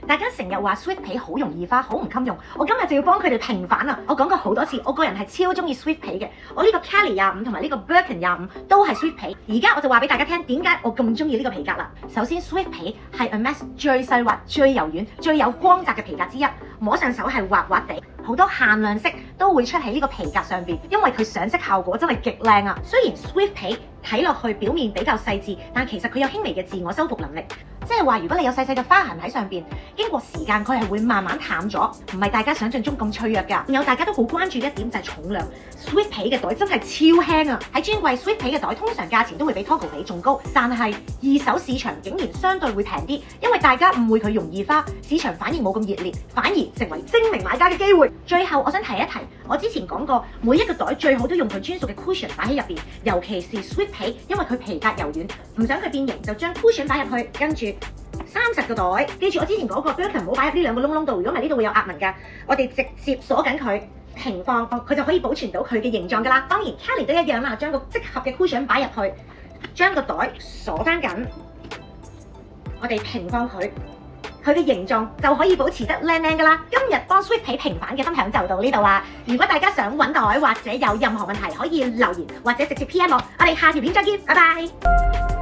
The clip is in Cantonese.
大家成日話 Swift 皮好容易花，好唔襟用。我今日就要幫佢哋平反啦。我講過好多次，我個人係超中意 Swift 皮嘅。我呢個 Kelly 25同埋呢個 Birkin 25都係 Swift 皮。而家我就話俾大家聽，點解我咁中意呢個皮革啦。首先 Swift 皮係 Hermès 最細滑、最柔軟、最有光澤嘅皮革之一，摸上手係滑滑地。好多限量色都會出喺呢個皮革上邊，因為佢上色效果真係極靚啊！雖然 Swift 皮睇落去表面比較細緻，但其實佢有輕微嘅自我修復能力，即係話如果你有細細嘅花痕喺上邊，經過時間佢係會慢慢淡咗，唔係大家想象中咁脆弱㗎。仲有大家都好關注一點就係重量 ，Swift 皮嘅袋真係超輕啊！喺專櫃 Swift 皮嘅袋通常價錢都會比 Togo 皮仲高，但係二手市場竟然相對會平啲，因為大家誤會佢容易花，市場反應冇咁熱烈，反而成為精明買家嘅機會。最後我想提一提，我之前講過，每一個袋最好都用佢專屬嘅 cushion 擺喺入邊，尤其是 Swift 皮，因為佢皮革柔軟，唔想佢變形就將 cushion 擺入去，跟住30個袋。記住我之前講過 Birkin 唔好擺入呢兩個窿窿度，如果唔係呢度會有壓紋㗎。我哋直接鎖緊佢，平放，佢就可以保存到佢嘅形狀㗎啦。當然 Kelly 都一樣啦，將個適合嘅 cushion 擺入去，將個袋鎖翻緊，我哋平放佢。佢嘅形狀就可以保持得靚靚㗎啦。今日幫 Swift 皮平反嘅分享就到呢度啦。如果大家想揾袋或者有任何問題，可以留言或者直接 PM 我。我哋下條片再見，拜拜。